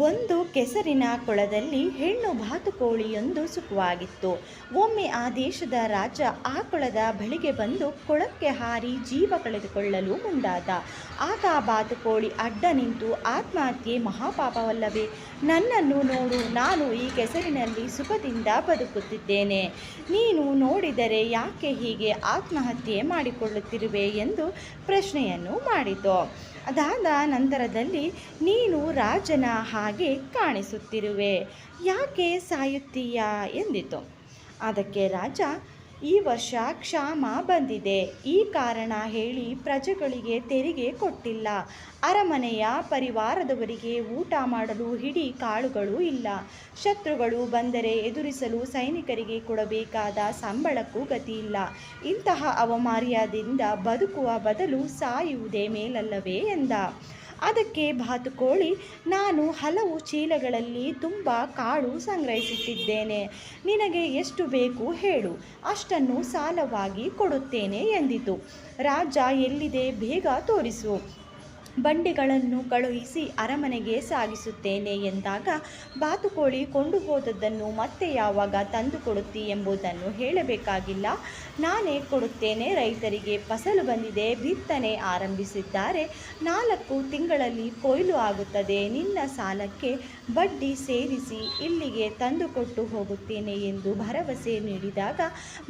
ಒಂದು ಕೆಸರಿನ ಕೊಳದಲ್ಲಿ ಹೆಣ್ಣು ಬಾತುಕೋಳಿಯೊಂದು ಸುಖವಾಗಿತ್ತು. ಒಮ್ಮೆ ಆ ದೇಶದ ರಾಜ ಆ ಕೊಳದ ಬಳಿಗೆ ಬಂದು ಕೊಳಕ್ಕೆ ಹಾರಿ ಜೀವ ಕಳೆದುಕೊಳ್ಳಲು ಮುಂದಾದ. ಆಗ ಆ ಬಾತುಕೋಳಿ ಅಡ್ಡ ನಿಂತು, ಆತ್ಮಹತ್ಯೆ ಮಹಾಪಾಪವಲ್ಲವೇ? ನನ್ನನ್ನು ನೋಡು, ನಾನು ಈ ಕೆಸರಿನಲ್ಲಿ ಸುಖದಿಂದ ಬದುಕುತ್ತಿದ್ದೇನೆ. ನೀನು ನೋಡಿದರೆ ಯಾಕೆ ಹೀಗೆ ಆತ್ಮಹತ್ಯೆ ಮಾಡಿಕೊಳ್ಳುತ್ತಿರುವೆ ಎಂದು ಪ್ರಶ್ನೆಯನ್ನು ಮಾಡಿತು. ಅದಾದ ನಂತರದಲ್ಲಿ, ನೀನು ರಾಜನ ಹಾಗೆ ಕಾಣಿಸುತ್ತಿರುವೆ, ಯಾಕೆ ಸಾಯುತ್ತೀಯಾ ಎಂದಿತು. ಅದಕ್ಕೆ ರಾಜ, ಈ ವರ್ಷ ಕ್ಷಾಮ ಬಂದಿದೆ, ಈ ಕಾರಣ ಹೇಳಿ ಪ್ರಜೆಗಳಿಗೆ ತೆರಿಗೆ ಕೊಟ್ಟಿಲ್ಲ. ಅರಮನೆಯ ಪರಿವಾರದವರಿಗೆ ಊಟ ಮಾಡಲು ಹಿಡಿ ಕಾಳುಗಳು ಇಲ್ಲ. ಶತ್ರುಗಳು ಬಂದರೆ ಎದುರಿಸಲು ಸೈನಿಕರಿಗೆ ಕೊಡಬೇಕಾದ ಸಂಬಳಕ್ಕೂ ಗತಿಯಿಲ್ಲ. ಇಂತಹ ಅವಮರ್ಯಾದೆಯಿಂದ ಬದುಕುವ ಬದಲು ಸಾಯುವುದೇ ಮೇಲಲ್ಲವೇ ಎಂದ. ಅದಕ್ಕೆ ಬಾತುಕೋಳಿ, ನಾನು ಹಲವು ಚೀಲಗಳಲ್ಲಿ ತುಂಬ ಕಾಳು ಸಂಗ್ರಹಿಸಿಟ್ಟಿದ್ದೇನೆ. ನಿನಗೆ ಎಷ್ಟು ಬೇಕು ಹೇಳು, ಅಷ್ಟನ್ನು ಸಾಲವಾಗಿ ಕೊಡುತ್ತೇನೆ ಎಂದಿತು. ರಾಜ, ಎಲ್ಲಿದೆ ಬೇಗ ತೋರಿಸು, ಬಂಡಿಗಳನ್ನು ಕಳುಹಿಸಿ ಅರಮನೆಗೆ ಸಾಗಿಸುತ್ತೇನೆ ಎಂದಾಗ, ಬಾತುಕೋಳಿ ಕೊಂಡು ಹೋದದ್ದನ್ನು ಮತ್ತೆ ಯಾವಾಗ ತಂದು ಕೊಡುತ್ತಿ ಎಂಬುದನ್ನು ಹೇಳಬೇಕಾಗಿಲ್ಲ, ನಾನೇ ಕೊಡುತ್ತೇನೆ. ರೈತರಿಗೆ ಫಸಲು ಬಂದಿದೆ, ಬಿತ್ತನೆ ಆರಂಭಿಸಿದ್ದಾರೆ, 4 ತಿಂಗಳಲ್ಲಿ ಕೊಯ್ಲು ಆಗುತ್ತದೆ. ನಿನ್ನ ಸಾಲಕ್ಕೆ ಬಡ್ಡಿ ಸೇರಿಸಿ ಇಲ್ಲಿಗೆ ತಂದುಕೊಟ್ಟು ಹೋಗುತ್ತೇನೆ ಎಂದು ಭರವಸೆ ನೀಡಿದಾಗ,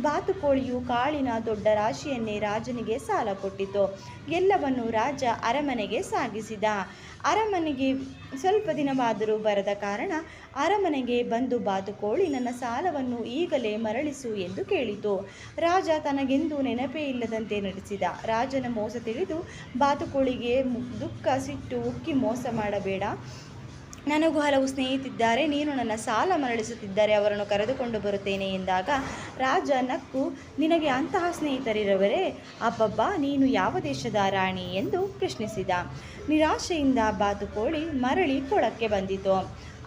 ಬಾತುಕೋಳಿಯು ಕಾಳಿನ ದೊಡ್ಡ ರಾಶಿಯನ್ನೇ ರಾಜನಿಗೆ ಸಾಲ ಕೊಟ್ಟಿತು. ಎಲ್ಲವನ್ನು ರಾಜ ಅರಮನೆಗೆ ಸಾಗಿಸಿದ. ಅರಮನೆಗೆ ಸ್ವಲ್ಪ ದಿನವಾದರೂ ಬರದ ಕಾರಣ ಅರಮನೆಗೆ ಬಂದು ಬಾತುಕೋಳಿ, ನನ್ನ ಸಾಲವನ್ನು ಈಗಲೇ ಮರಳಿಸು ಎಂದು ಕೇಳಿತು. ರಾಜ ತನಗೆಂದೂ ನೆನಪೇ ಇಲ್ಲದಂತೆ ನಟಿಸಿದ. ರಾಜನ ಮೋಸ ತಿಳಿದು ಬಾತುಕೋಳಿಗೆ ದುಃಖ, ಸಿಟ್ಟು ಉಕ್ಕಿ, ಮೋಸ ಮಾಡಬೇಡ, ನನಗೂ ಹಲವು ಸ್ನೇಹಿತರಿದ್ದಾರೆ, ನೀನು ನನ್ನ ಸಾಲ ಮರಳಿಸುತ್ತಿದ್ದರೆ ಅವರನ್ನು ಕರೆದುಕೊಂಡು ಬರುತ್ತೇನೆ ಎಂದಾಗ, ರಾಜ ನಕ್ಕು, ನಿನಗೆ ಅಂತಹ ಸ್ನೇಹಿತರಿರುವರೇ? ಅಬ್ಬಬ್ಬಾ, ನೀನು ಯಾವ ದೇಶದ ರಾಣಿ ಎಂದು ಪ್ರಶ್ನಿಸಿದ. ನಿರಾಶೆಯಿಂದ ಬಾತುಕೋಳಿ ಮರಳಿ ಕೊಳಕ್ಕೆ ಬಂದಿತು.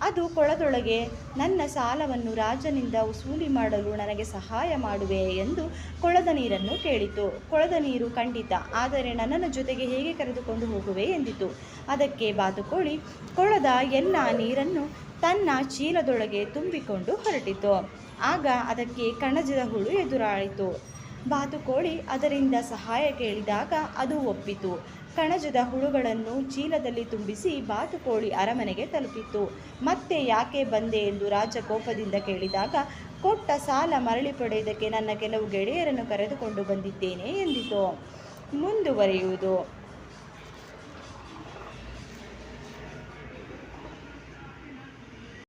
ಅದು ಕೊಳದೊಳಗೆ, ನನ್ನ ಸಾಲವನ್ನು ರಾಜನಿಂದ ವಸೂಲಿ ಮಾಡಲು ನನಗೆ ಸಹಾಯ ಮಾಡುವೆ ಎಂದು ಕೊಳದ ನೀರನ್ನು ಕೇಳಿತು. ಕೊಳದ ನೀರು, ಖಂಡಿತ, ಆದರೆ ನನ್ನನ್ನು ಜೊತೆಗೆ ಹೇಗೆ ಕರೆದುಕೊಂಡು ಹೋಗುವೆ ಎಂದಿತು. ಅದಕ್ಕೆ ಬಾತುಕೋಳಿ ಕೊಳದ ಎಲ್ಲ ನೀರನ್ನು ತನ್ನ ಚೀಲದೊಳಗೆ ತುಂಬಿಕೊಂಡು ಹೊರಟಿತು. ಆಗ ಅದಕ್ಕೆ ಕಣಜದ ಹುಳು ಎದುರಾಯಿತು. ಬಾತುಕೋಳಿ ಅದರಿಂದ ಸಹಾಯ ಕೇಳಿದಾಗ ಅದು ಒಪ್ಪಿತು. ಕಣಜದ ಹುಳುಗಳನ್ನು ಚೀಲದಲ್ಲಿ ತುಂಬಿಸಿ ಬಾತುಕೋಳಿ ಅರಮನೆಗೆ ತಲುಪಿತು. ಮತ್ತೆ ಯಾಕೆ ಬಂದೆ ಎಂದು ರಾಜ ಕೋಪದಿಂದ ಕೇಳಿದಾಗ, ಕೊಟ್ಟ ಸಾಲ ಮರಳಿ ಪಡೆಯುವುದಕ್ಕೆ ನನ್ನ ಕೆಲವು ಗೆಳೆಯರನ್ನು ಕರೆದುಕೊಂಡು ಬಂದಿದ್ದೇನೆ ಎಂದಿತು. ಮುಂದುವರಿಯುವುದು.